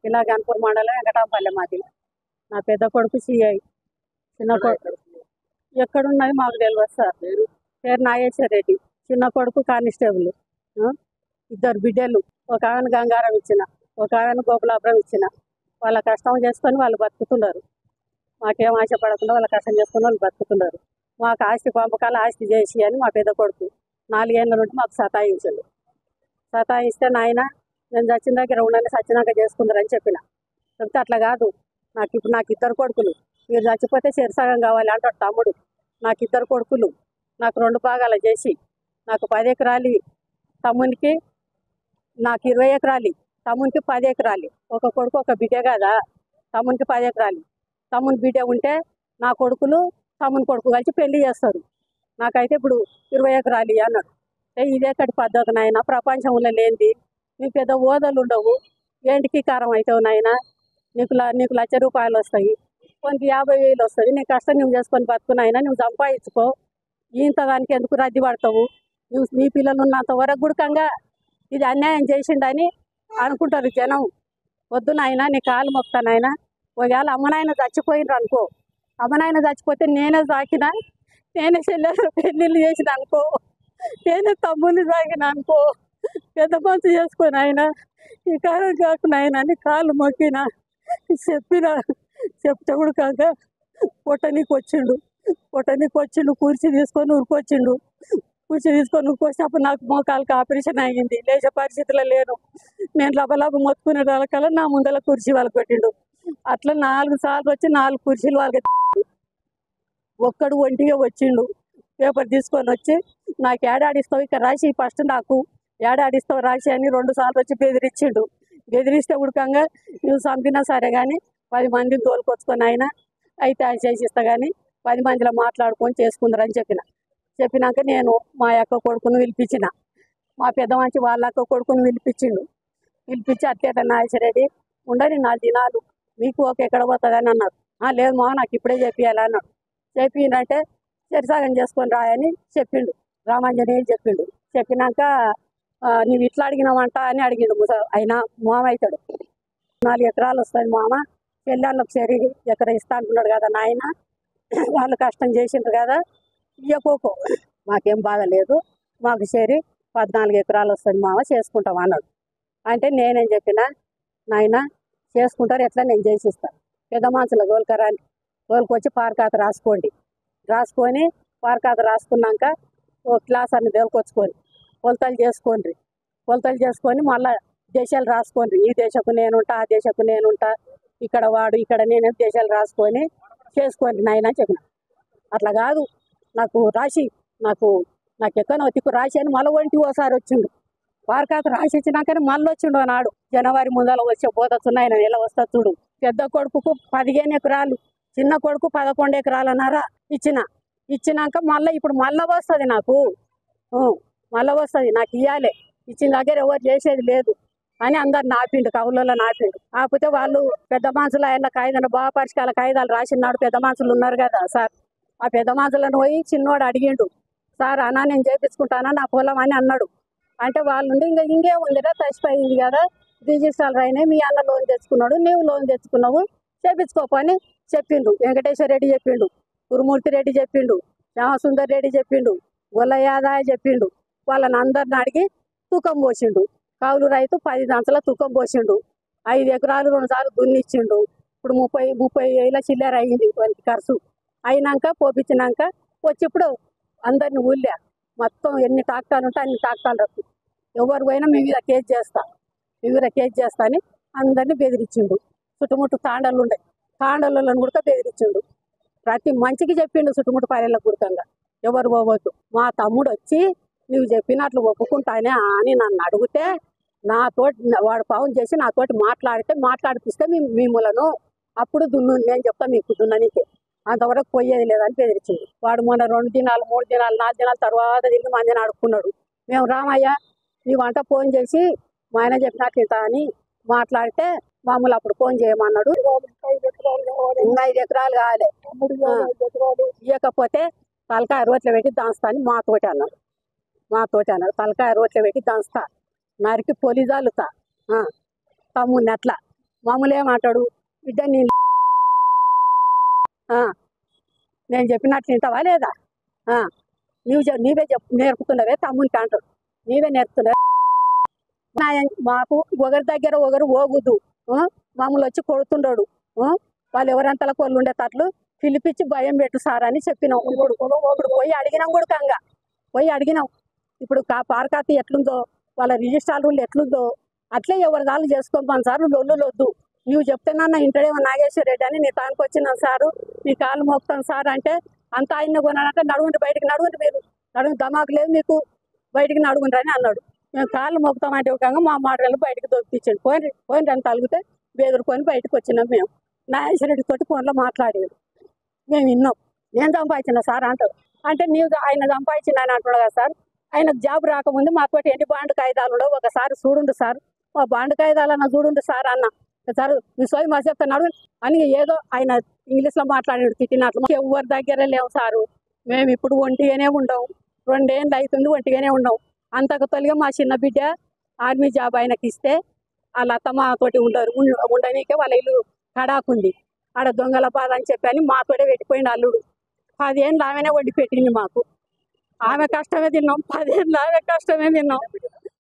ఇలా గన్పూర్ మండలం వెంకటాంపల్లె మాది. నా పెద్ద కొడుకు సిఐ, చిన్న కొడుకు ఎక్కడున్నది మాకు తెలియదు సార్. పేరు నాగేశ్వర రెడ్డి. చిన్న కొడుకు కానిస్టేబుల్. ఇద్దరు బిడ్డలు, ఒక ఆమెను గంగారం ఇచ్చిన, ఒక ఆమెను గోపులాపురం ఇచ్చిన. వాళ్ళ కష్టం చేసుకొని వాళ్ళు బతుకుతున్నారు. మాకేం ఆశపడకుండా వాళ్ళ కష్టం చేసుకుని వాళ్ళు బతుకుతున్నారు. మాకు ఆస్తి పంపకాలు ఆస్తి చేసి అని మా పెద్ద కొడుకు 4 ఏళ్ళ నుండి మాకు సతాయించాడు. సతాయిస్తే నాయన నేను చచ్చిన దగ్గర ఉండండి, చచ్చినాక చేసుకుందరని చెప్పిన. చెప్తే అట్లా కాదు, నాకు ఇద్దరు కొడుకులు, మీరు చచ్చిపోతే సగం కావాలి అంటాడు తమ్ముడు. నాకు ఇద్దరు కొడుకులు, నాకు 2 భాగాలు చేసి నాకు 10 ఎకరాలు, తమ్మునికి నాకు 20 ఎకరాలు, తమ్మునికి 10 ఎకరాలు. ఒక కొడుకు ఒక బిడ్డ కదా, తమ్మునికి 10 ఎకరాలు. తమ్ముని బిడ్డ ఉంటే నా కొడుకులు తమ్ముని కొడుకు కలిసి పెళ్లి చేస్తారు. నాకైతే ఇప్పుడు 20 ఎకరాలు అన్నాడు. ఇదేకటి పద్ధతి నాయన, ప్రపంచంలో లేనిది. నీకు పెద్ద ఓదలు ఉండవు, ఏంటికి కారం అవుతావు నాయన. నీకు 1,00,000 రూపాయలు వస్తాయి, కొంత 50,000 వస్తుంది. నీ కష్టం నువ్వు చేసుకొని బతుకునైనా నువ్వు సంపాదించుకో. ఇంత దానికి ఎందుకు రద్దీ పడతావు? నువ్వు నీ పిల్లలు ఉన్నంత వరకు గుడకంగా ఇది అన్యాయం చేసిండని అనుకుంటారు జనం. వద్దు నాయన, నీ కాలు మొక్తానైనా. ఒకవేళ అమ్మనాయన చచ్చిపోయినరు అనుకో, అమ్మనాయన చచ్చిపోతే నేనే సాకిన, నేనే చెల్లెలు పెళ్ళిళ్ళు చేసిన అనుకో, నేనే తమ్ముని సాగిన అనుకో, పెద్ద పంచు చేసుకొని ఆయన ఈ కాలం కాకునాయన అని కాళ్ళు మొక్కిన. చెప్తే కూడా కాక పొట్టనీకి వచ్చిండు, కుర్చీ తీసుకొని ఉరికొచ్చిండు. కుర్చీ తీసుకొని ఉరికొచ్చినప్పుడు నాకు మోకాలకు ఆపరేషన్ అయ్యింది, లేచే పరిస్థితిలో లేను. నేను లబలబ మొత్తుకునే వాళ్ళకల్లా నా ముందర కుర్చీ వాళ్ళకి పెట్టిండు. అట్లా 4 సార్లు వచ్చి 4 కుర్చీలు వాళ్ళకి. ఒక్కడు ఒంటిగా వచ్చిండు, పేపర్ తీసుకొని వచ్చి నాకు ఏడాడిస్తావు ఇక్కడ రాసి, ఫస్ట్ నాకు ఏడాడిస్తావు రాసి అని 2 సార్లు వచ్చి బెదిరించిండు. బెదిరిస్తే ఉడకంగా నువ్వు చంపినా సరే కానీ 10 మందిని తోలుకొచ్చుకొని అయితే ఆయన చేసిస్తా కానీ 10 మందిలో మాట్లాడుకొని చేసుకుందరని చెప్పినాక నేను మా అక్క కొడుకును పిలిపించిన. మా పెద్ద మంచి వాళ్ళ అక్క కొడుకును పిలిపించి అట్లేట నాగేశ్వరరెడ్డి ఉండని 4 దినాలు మీకు ఒక ఎక్కడ పోతుందని అన్నారు. లేదు మా నాకు ఇప్పుడే చెప్పియాలి అన్నాడు. చెప్పిండంటే సరిసాగం చేసుకొని రాయని చెప్పిండు. రామాంజనేయులు చెప్పినాక నువ్వు ఇట్లా అడిగినావంట అని అడిగిండు. అయినా మామ అవుతాడు. 4 ఎకరాలు వస్తుంది మామ, పెళ్ళాళ్ళకి సరి ఎకర ఇస్తా అంటున్నాడు కదా నాయన, వాళ్ళు కష్టం చేసిండ్రు కదా, ఇయ్యకోకో మాకేం బాధ లేదు, మాకు సరి 14 ఎకరాలు వస్తుంది మామ, చేసుకుంటాం అన్నాడు. అంటే నేనేం చెప్పిన, నాయన చేసుకుంటారు ఎట్లా, నేను చేసిస్తాను. పెద్ద మనుషుల తోలుకొచ్చి పారకాత రాసుకొని పారకాత రాసుకున్నాక ఓ క్లాస్ అన్ని తోలుకొచ్చుకొని కొలతలు చేసుకొని మళ్ళీ దేశాలు రాసుకోండి. ఈ దేశకు నేనుంటా, ఆ దేశకు నేనుంటా, ఇక్కడ వాడు ఇక్కడ నేను దేశాలు రాసుకొని చేసుకోండి నాయన చెప్పిన. అట్లా కాదు, నాకు రాసి నాకు ఎక్కనో తిక్కు రాసి అని మళ్ళీ ఓసారి వచ్చిండు. పారకాత రాసి ఇచ్చినాకనే మళ్ళీ వచ్చిండు అన్నాడు. జనవరి ముందర వచ్చే పోతున్నాయి, నేను ఎలా వస్తా చూడు. పెద్ద కొడుకుకు 15 ఎకరాలు, చిన్న కొడుకు 11 ఎకరాలన్నారా ఇచ్చినాక మళ్ళీ ఇప్పుడు మళ్ళీ వస్తుంది నాకు ఇవ్వాలి. ఇచ్చిన దగ్గర ఎవరు చేసేది లేదు అని అందరు నాపిండు, కవులలో నాపిండు. కాకపోతే వాళ్ళు పెద్ద మనుషులు ఆయన కాయిదాలు బాగా పరిష్కాల కాయిదాలు రాసినాడు. పెద్ద మనుషులు ఉన్నారు కదా సార్, ఆ పెద్ద మనుషులను పోయి చిన్నోడు అడిగిండు, సార్ అన్నా నేను చేయించుకుంటానా నా పొలం అని అన్నాడు. అంటే వాళ్ళు ఇంకేముందిరా, తచ్చిపోయింది కదా, రిజిస్ట్రాలు అయినాయి, మీ అన్న లోన్ తెచ్చుకున్నాడు, నీవు లోన్ తెచ్చుకున్నావు, చేయించుకోపని చెప్పిండు. వెంకటేశ్వర రెడ్డి చెప్పిండు, గురుమూర్తి రెడ్డి చెప్పిండు, శ్యామసుందర్ రెడ్డి చెప్పిండు, గొల్ల యాదాయ చెప్పిండు. వాళ్ళని అందరిని అడిగి తూకం పోసిండు. కౌలు రైతు 10 దంతల తూకం పోసిండు. 5 ఎకరాలు 2 సార్లు దున్నిచ్చిండు. ఇప్పుడు 30,000 చిల్లర అయింది వాళ్ళకి ఖర్చు. అయినాక పోపించినాక వచ్చి ఇప్పుడు అందరిని ఊళ్ళే మొత్తం ఎన్ని టాక్టాలు ఉంటే అన్ని టాక్టాలు రద్దు, ఎవరు పోయినా మీ మీద కేసు చేస్తా అని అందరినీ బెదిరించిండు. చుట్టుముట్టు తాండలు ఉండే, తాండలను కూడా బెదిరించిండు. ప్రతి మంచికి చెప్పిండు చుట్టుముట్టు పల్లెలకు గుర్తంగా ఎవరు పోవద్దు. మా తమ్ముడు వచ్చి నువ్వు చెప్పినట్లు ఒప్పుకుంటానే అని నన్ను అడిగితే నాతోటి వాడు ఫోన్ చేసి నాతోటి మాట్లాడిపిస్తే మిమ్మలను అప్పుడు నేను చెప్తా మీకు దున్ననికి, అంతవరకు పోయేది లేదని బెదిరించింది. వాడు మొన్న 2 దినాలు 3 దినాలు 4 దినాల తర్వాత తిరిగి మందిని అడుక్కున్నాడు. మేము రామయ్య నీ వంట ఫోన్ చేసి మా ఆయన చెప్పినట్లు ఇంత అని మాట్లాడితే మామూలు అప్పుడు ఫోన్ చేయమన్నాడు. 5 ఎకరాలు కావాలి, ఇవ్వకపోతే తలకాయ రోట్లో పెట్టి దంచుతా అని మాతోటి అన్నాడు. తలకాయ రోట్లో పెట్టి దంచుతా, నరికి పొలి జల్లుతా తమ్ముడిని అట్లా మామూలే మాట్లాడు బిడ్డ ఆ, నేను చెప్పినట్లు వింటావా లేదా నీవే నేర్పుతున్నవే తమ్మునికి అంటాడు నీవే నేర్పుతున్నావే మాకు ఒకరి దగ్గర ఒకరు పోగుద్దు మామూలు వచ్చి కొడుతుండడు వాళ్ళు ఎవరంతలా కొళ్ళు ఉండేటట్లు పిలిపించి భయం పెట్టు సార్ అని చెప్పినాం. ఇప్పుడు పోయి అడిగినాం కూడా పోయి అడిగినాం. ఇప్పుడు పార్కాతి ఎట్లుందో వాళ్ళ రిజిస్ట్రార్ రూల్ ఎట్లుందో అట్లే ఎవరి దాళ్ళు చేసుకోమని సార్ లొల్లులు వద్దు. నువ్వు చెప్తేనన్నా ఇంటడేమో నాగేశ్వర రెడ్డి అని నీ తానికి వచ్చినాను సారు నీ కాళ్ళు మోపుతాను సార్ అంటే అంత ఆయన కొనాలంటే నడుగుండి బయటికి నడుగుండి మీరు దమాకు లేదు మీకు బయటికి నడుగుండ్రు అని అన్నాడు. మేము కాళ్ళు మోపుతామంటే ఒక మా మాటలు బయటకు దొరికించండి పోయిన అని తలిగితే బెదురుకొని బయటకు వచ్చినాం. మేము నాగేశ్వర రెడ్డి తోటి ఫోన్లో మాట్లాడేది మేము విన్నాం. నేను సంపాదించిన సార్ అంటారు అంటే నీవు ఆయన సంపాదించిన ఆయన అంటున్నాడు కదా సార్. ఆయనకు జాబ్ రాకముందు మాతోటి ఎన్ని బాండ్ కాయిదాలు ఉండవు ఒకసారి చూడుండు సార్ ఆ బాండ్ కాయిదాలన్నా చూడుండు సార్ అన్న సార్ మీ సోయి మా చెప్తున్నాడు అని ఏదో ఆయన ఇంగ్లీష్లో మాట్లాడాడు తిట్టినట్లు. ఎవరి దగ్గర లేవు సారు మేము ఇప్పుడు ఒంటిగానే ఉండవు 2 ఏళ్ళు అవుతుంది ఒంటిగానే ఉండవు. అంతకు తొలిగా మా చిన్న బిడ్డ ఆర్మీ జాబ్ ఆయనకి ఇస్తే వాళ్ళ అత్తమ్మ తోటి ఉండనీకే వాళ్ళ ఇల్లు కడాకుంది ఆడ దొంగల బాధ అని చెప్పని మాతోటే పెట్టిపోయింది అల్లుడు. 10 ఏళ్ళు ఆమెనే వండి పెట్టింది మాకు. ఆమె కష్టమే తిన్నాం 10 ఏళ్ళు ఆమె కష్టమే తిన్నాం.